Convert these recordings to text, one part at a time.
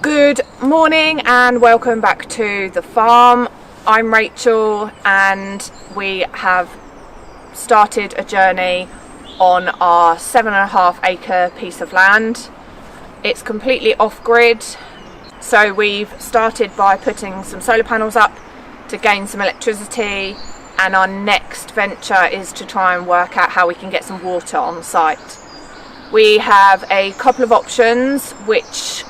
Good morning and welcome back to the farm. I'm Rachel and we have started a journey on our 7.5 acre piece of land. It's completely off grid, so we've started by putting some solar panels up to gain some electricity, and our next venture is to try and work out how we can get some water on site. We have a couple of options which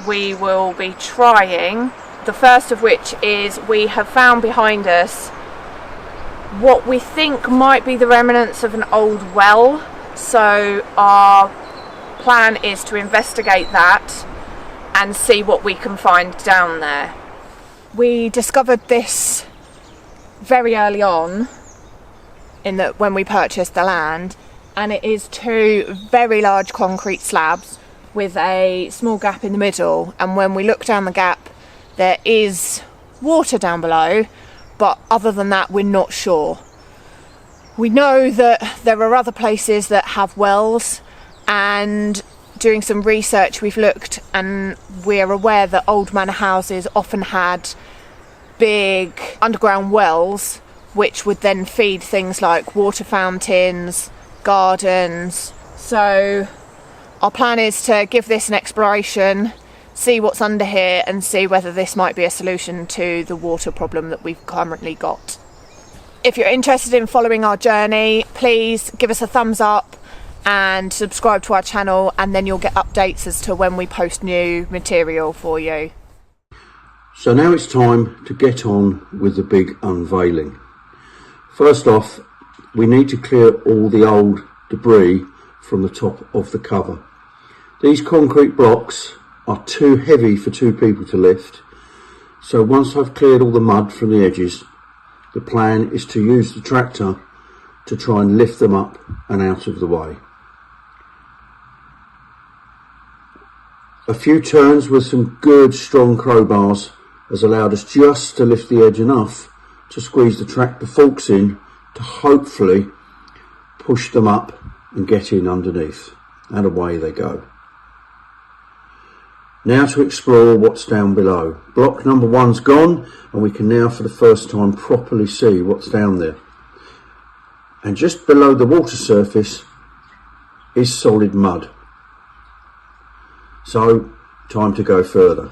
we will be trying. The first of which is we have found behind us what we think might be the remnants of an old well, so our plan is to investigate that and see what we can find down there. We discovered this very early on when we purchased the land, and it is two very large concrete slabs with a small gap in the middle, and when we look down the gap there is water down below, but other than that we're not sure. We know that there are other places that have wells, and doing some research we've looked and we're aware that old manor houses often had big underground wells which would then feed things like water fountains, gardens. So our plan is to give this an exploration, see what's under here and see whether this might be a solution to the water problem that we've currently got. If you're interested in following our journey, please give us a thumbs up and subscribe to our channel, and then you'll get updates as to when we post new material for you. So now it's time to get on with the big unveiling. First off, we need to clear all the old debris from the top of the cover. These concrete blocks are too heavy for two people to lift, so once I've cleared all the mud from the edges, the plan is to use the tractor to try and lift them up and out of the way. A few turns with some good strong crowbars has allowed us just to lift the edge enough to squeeze the tractor forks in to hopefully push them up and get in underneath, and away they go. Now to explore what's down below. Block number 1's gone, and we can now for the first time properly see what's down there. And just below the water surface is solid mud. So, time to go further.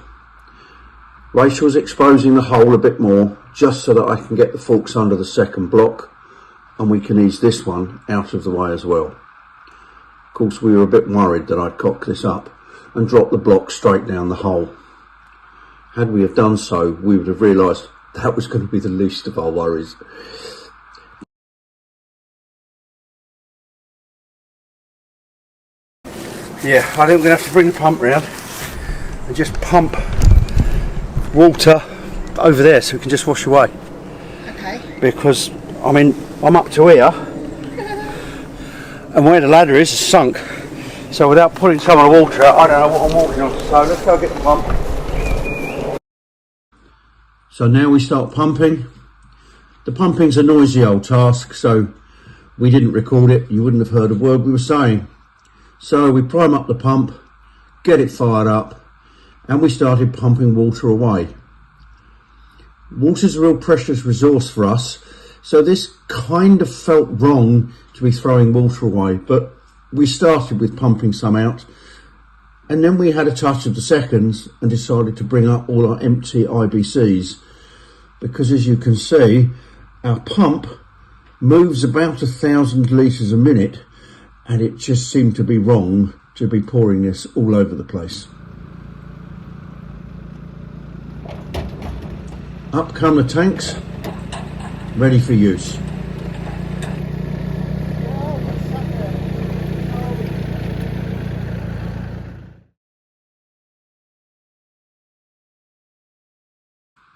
Rachel's exposing the hole a bit more, just so that I can get the forks under the second block, and we can ease this one out of the way as well. Of course, we were a bit worried that I'd cock this up and drop the block straight down the hole. Had we have done so, we would have realised that was going to be the least of our worries. Yeah, I think we're going to have to bring the pump round and just pump water over there so we can just wash away. Okay. Because, I mean, I'm up to here and where the ladder is sunk. So without putting some of the water out, I don't know what I'm walking on. So let's go get the pump. So now we start pumping. The pumping's a noisy old task, so we didn't record it. You wouldn't have heard a word we were saying. So we prime up the pump, get it fired up, and we started pumping water away. Water's a real precious resource for us, so this kind of felt wrong to be throwing water away, but we started with pumping some out, and then we had a touch of the seconds and decided to bring up all our empty IBCs, because as you can see, our pump moves about 1,000 litres a minute, and it just seemed to be wrong to be pouring this all over the place. Up come the tanks, ready for use.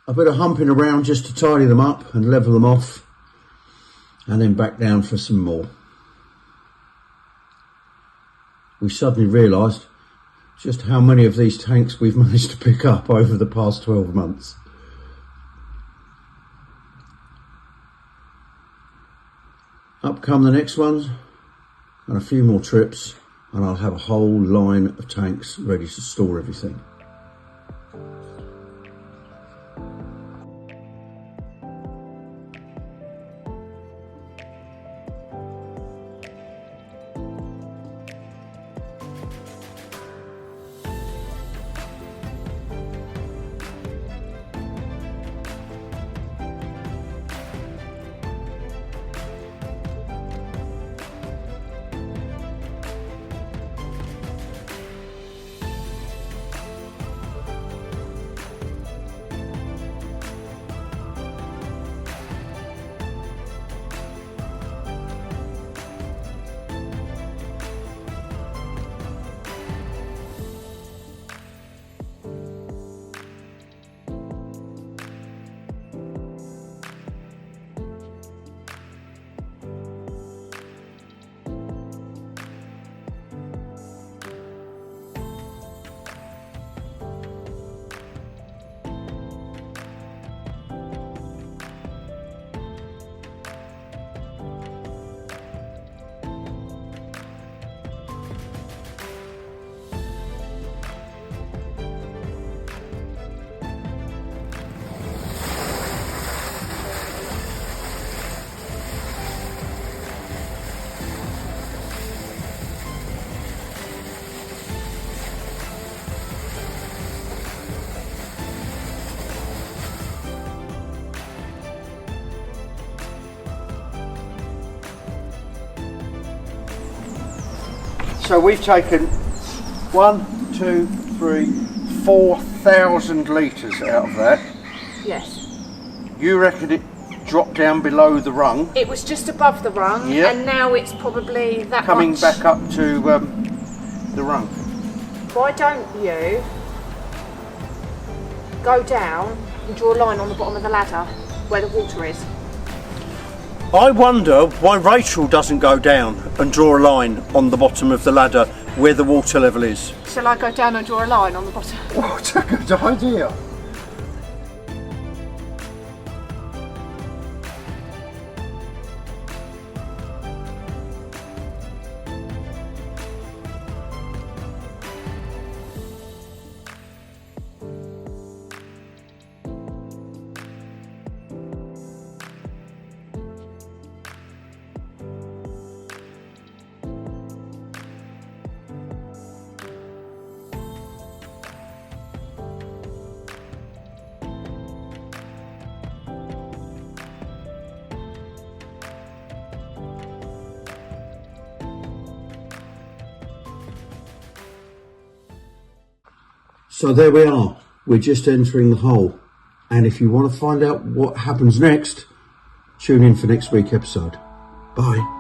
A bit of humping around just to tidy them up and level them off, and then back down for some more. We suddenly realised just how many of these tanks we've managed to pick up over the past 12 months. Up come the next ones, and a few more trips, and I'll have a whole line of tanks ready to store everything. So we've taken 1, 2, 3, 4,000 litres out of that. Yes. You reckon it dropped down below the rung? It was just above the rung, Yep. and now it's probably that Coming much. back up to the rung. Why don't you go down and draw a line on the bottom of the ladder where the water is? I wonder why Rachel doesn't go down and draw a line on the bottom of the ladder where the water level is. Shall I go down and draw a line on the bottom? What a good idea. So there we are, we're just entering the hole, and if you want to find out what happens next, tune in for next week's episode. Bye.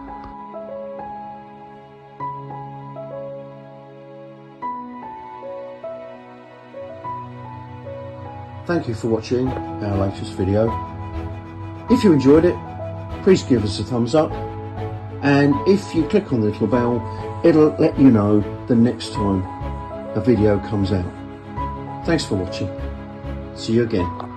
Thank you for watching our latest video. If you enjoyed it, please give us a thumbs up, and if you click on the little bell, it'll let you know the next time a video comes out. Thanks for watching. See you again.